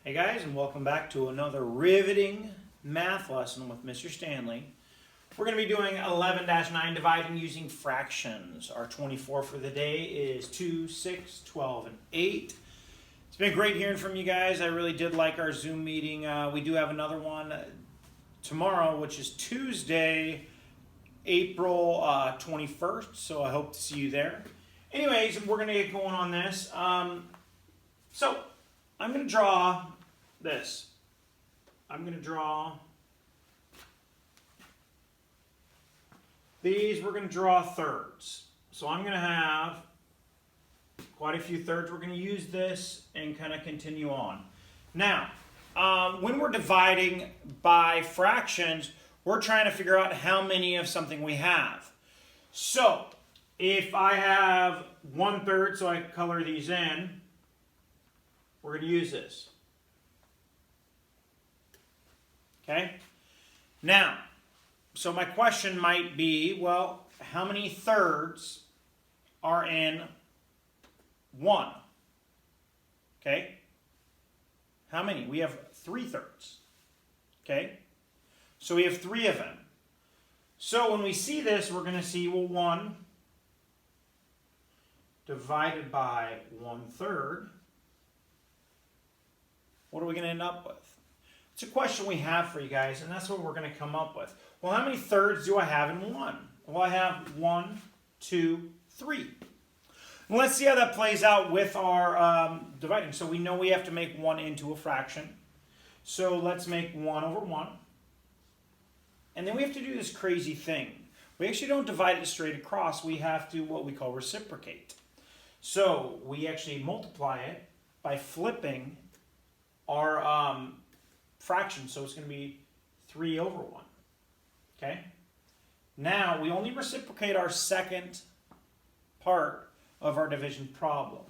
Hey guys, and welcome back to another riveting math lesson with Mr. Stanley. We're going to be doing 11-9 dividing using fractions. Our 24 for the day is 2, 6, 12, and 8. It's been great hearing from you guys. I really did like our Zoom meeting. We do have another one tomorrow, which is Tuesday, April 21st, so I hope to see you there. Anyways, we're going to get going on this. So I'm going to draw this. I'm going to draw these. We're going to draw thirds. So I'm going to have quite a few thirds. We're going to use this and kind of continue on. Now, when we're dividing by fractions, we're trying to figure out how many of something we have. So if I have 1/3, so I color these in, we're going to use this. Okay? Now, so my question might be, well, how many thirds are in 1? Okay? How many? We have 3 thirds. Okay? So we have 3 of them. So when we see this, we're going to see, well, 1 divided by 1/3. What are we going to end up with? It's a question we have for you guys, and that's what we're going to come up with. Well, how many thirds do I have in 1? Well, I have 1, 2, 3. And let's see how that plays out with our dividing. So we know we have to make 1 into a fraction. So let's make 1/1. And then we have to do this crazy thing. We actually don't divide it straight across. We have to what we call reciprocate. So we actually multiply it by flipping our fraction. So it's going to be 3/1. Okay? Now, we only reciprocate our second part of our division problem.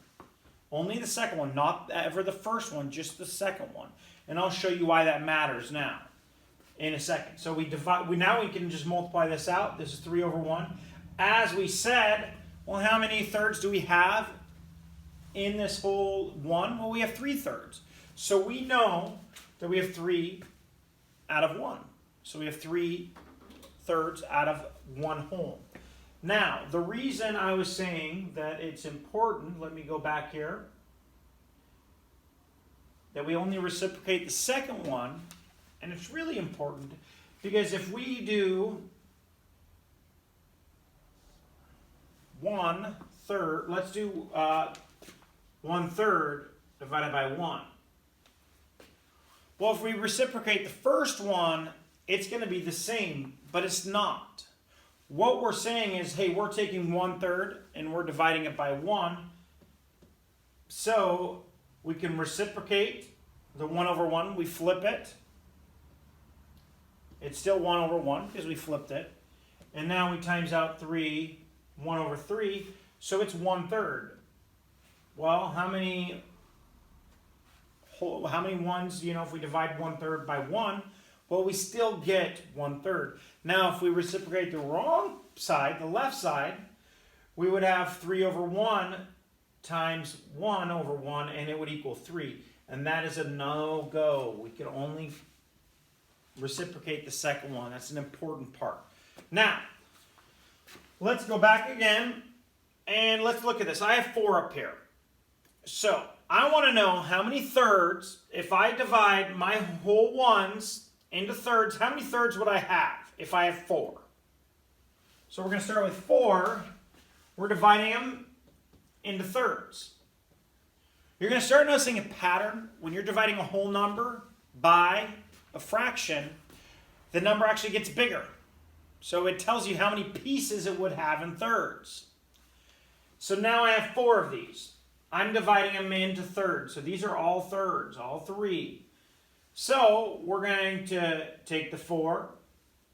Only the second one, not ever the first one, just the second one. And I'll show you why that matters now in a second. So now we can just multiply this out. This is 3/1. As we said, well, how many thirds do we have in this whole 1? Well, we have 3 thirds. So we know that we have 3 out of 1. So we have 3 thirds out of 1 whole. Now, the reason I was saying that it's important, let me go back here, that we only reciprocate the second one, and it's really important because if we do 1/3, let's do 1/3 divided by 1. Well, if we reciprocate the first one, it's going to be the same, but it's not. What we're saying is, hey, we're taking 1/3 and we're dividing it by 1. So we can reciprocate the 1/1. We flip it. It's still 1/1 because we flipped it. And now we times out 3, 1/3. So it's 1/3. Well, how many ones, if we divide 1/3 by 1, well, we still get 1/3. Now, if we reciprocate the wrong side, the left side, we would have 3/1 times 1/1, and it would equal 3. And that is a no-go. We can only reciprocate the second one. That's an important part. Now, let's go back again, and let's look at this. I have 4 up here. So I want to know how many thirds, if I divide my whole ones into thirds, how many thirds would I have if I have 4? So we're going to start with 4. We're dividing them into thirds. You're going to start noticing a pattern. When you're dividing a whole number by a fraction, the number actually gets bigger. So it tells you how many pieces it would have in thirds. So now I have 4 of these. I'm dividing them into thirds. So these are all thirds, all 3. So we're going to take the 4.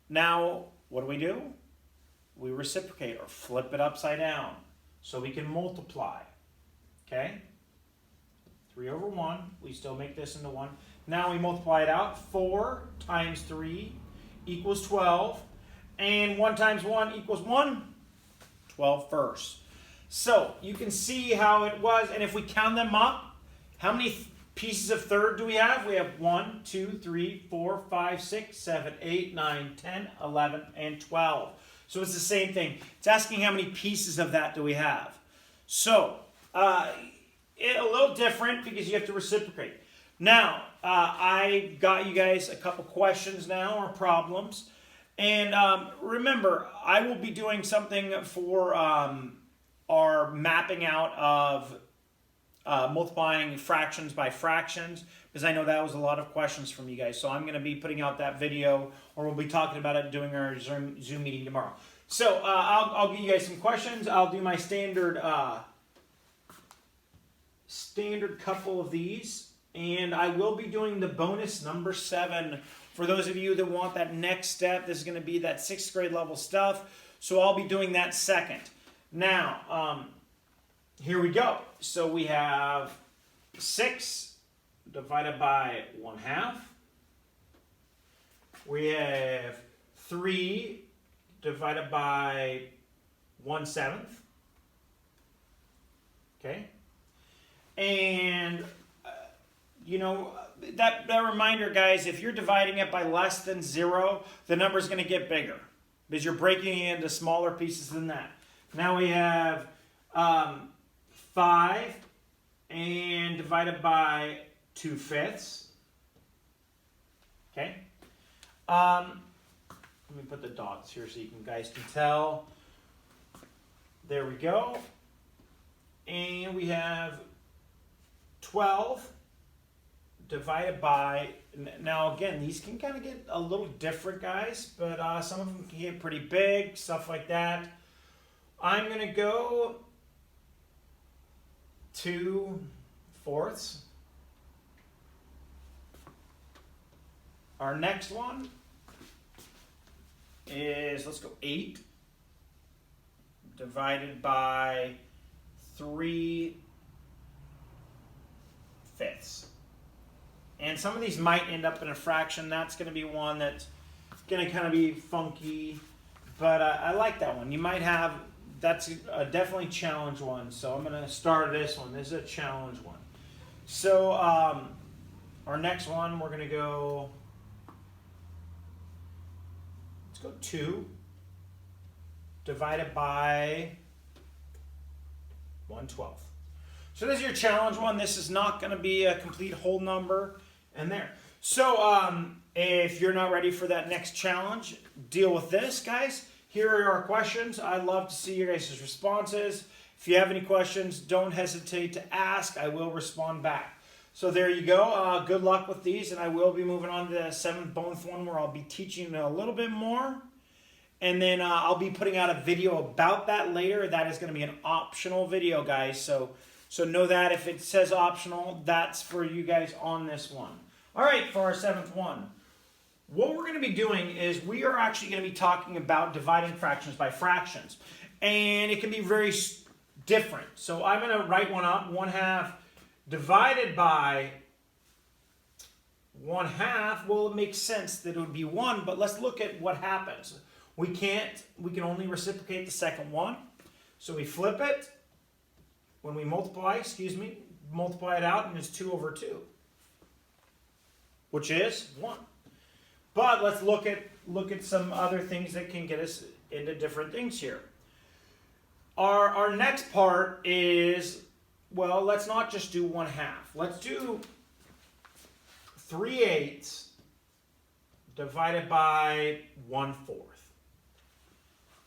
Now, what do? We reciprocate or flip it upside down so we can multiply. Okay? 3/1. We still make this into 1. Now we multiply it out. 4 times 3 equals 12. And 1 times 1 equals 1. 12 first. So you can see how it was, and if we count them up, how many pieces of third do we have? We have 1, 2, 3, 4, 5, 6, 7, 8, 9, 10, 11, and 12. So it's the same thing. It's asking how many pieces of that do we have. So, a little different because you have to reciprocate. Now, I got you guys a couple questions now, or problems. And remember, I will be doing something for our mapping out of multiplying fractions by fractions, because I know that was a lot of questions from you guys. So I'm going to be putting out that video, or we'll be talking about it during our Zoom meeting tomorrow. So I'll give you guys some questions. I'll do my standard couple of these, and I will be doing the bonus number 7 for those of you that want that next step. This is going to be that 6th grade level stuff, so I'll be doing that second. Now, here we go. So we have 6 divided by 1/2. We have 3 divided by 1/7. Okay. And, that reminder, guys, if you're dividing it by less than 0, the number is going to get bigger because you're breaking it into smaller pieces than that. Now we have 5 and divided by 2/5. Okay. Let me put the dots here so you guys can tell. There we go. And we have 12 divided by, now again, these can kind of get a little different, guys, but some of them can get pretty big, stuff like that. I'm going to go 2/4. Our next one is, let's go 8 divided by 3/5. And some of these might end up in a fraction. That's going to be one that's going to kind of be funky, but I like that one. You might have, that's a definitely challenge one. So I'm going to start this one. This is a challenge one. So our next one, we're going to go, let's go 2 divided by 1/12. So this is your challenge one. This is not going to be a complete whole number in there. So if you're not ready for that next challenge, deal with this, guys. Here are our questions. I'd love to see your guys' responses. If you have any questions, don't hesitate to ask. I will respond back. So there you go. Good luck with these, and I will be moving on to the 7th bonus one where I'll be teaching a little bit more. And then I'll be putting out a video about that later. That is going to be an optional video, guys. So know that if it says optional, that's for you guys on this one. All right, for our 7th one. What we're going to be doing is we are actually going to be talking about dividing fractions by fractions. And it can be very different. So I'm going to write one up. 1/2 divided by 1/2. Well, it makes sense that it would be 1, but let's look at what happens. We can only reciprocate the second one. So we flip it. When we multiply, multiply it out, and it's 2/2, which is 1. But let's look at some other things that can get us into different things here. Our next part is, well, let's not just do 1/2. Let's do 3/8 divided by 1/4.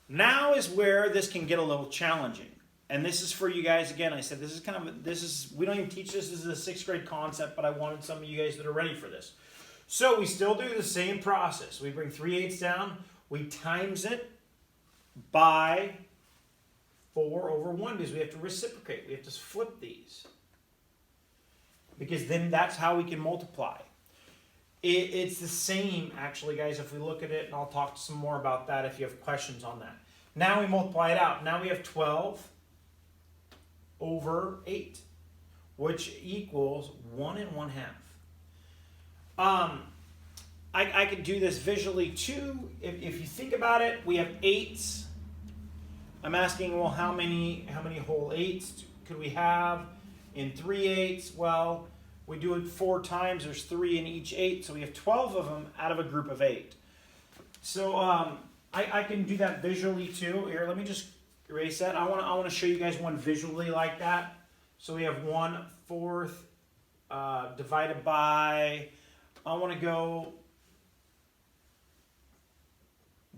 Now is where this can get a little challenging. And this is for you guys, again, I said this is we don't even teach this as a 6th grade concept, but I wanted some of you guys that are ready for this. So we still do the same process. We bring 3/8 down, we times it by 4/1 because we have to reciprocate. We have to flip these. Because then that's how we can multiply. It's the same, actually, guys, if we look at it, and I'll talk some more about that if you have questions on that. Now we multiply it out. Now we have 12/8, which equals 1 1/2. I could do this visually too. If you think about it, we have 8s. I'm asking, well, how many whole 8s could we have in 3/8? Well, We do it 4 times. There's 3 in each 8, so we have 12 of them out of a group of 8. So I can do that visually too. Here, let me just erase that. I want to show you guys one visually like that. So we have 1/4 divided by, I want to go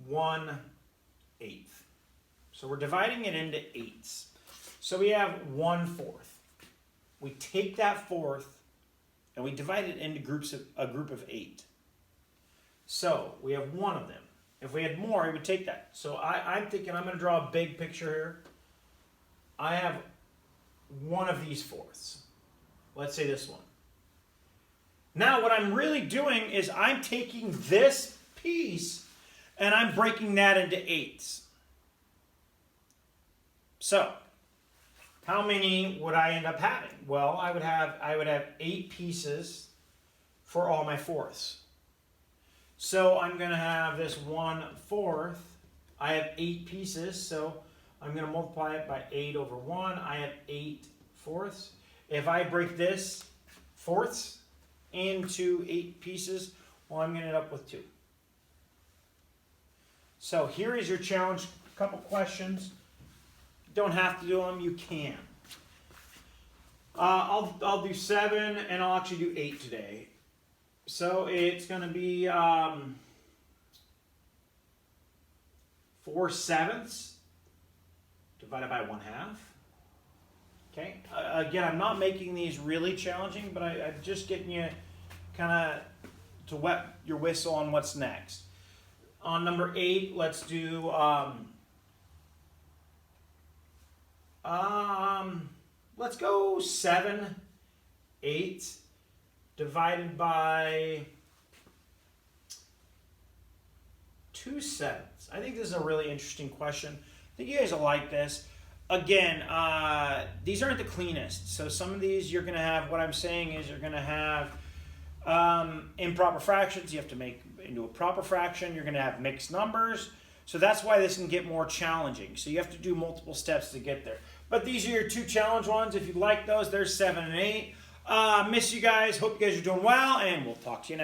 1/8. So we're dividing it into 8s. So we have 1/4. We take that fourth and we divide it into a group of 8. So we have 1 of them. If we had more, I would take that. So I'm thinking I'm going to draw a big picture here. I have 1 of these fourths. Let's say this one. Now what I'm really doing is I'm taking this piece and I'm breaking that into 8s. So how many would I end up having? Well, I would have 8 pieces for all my fourths. So I'm going to have this 1/4. I have 8 pieces, so I'm going to multiply it by 8 over 1. I have 8 fourths. If I break this fourths into 8 pieces, well, I'm going to end up with 2. So here is your challenge. A couple questions. Don't have to do them. You can. I'll do 7, and I'll actually do 8 today. So it's going to be 4/7 divided by 1/2. Okay. Again, I'm not making these really challenging, but I'm just getting you kind of to wet your whistle on what's next. On number 8, let's do let's go 7/8 divided by 2/7. I think this is a really interesting question. I think you guys will like this. Again, these aren't the cleanest. So some of these you're going to have, what I'm saying is you're going to have improper fractions. You have to make into a proper fraction. You're going to have mixed numbers. So that's why this can get more challenging. So you have to do multiple steps to get there. But these are your 2 challenge ones. If you like those, there's 7 and 8. Miss you guys. Hope you guys are doing well, and we'll talk to you next.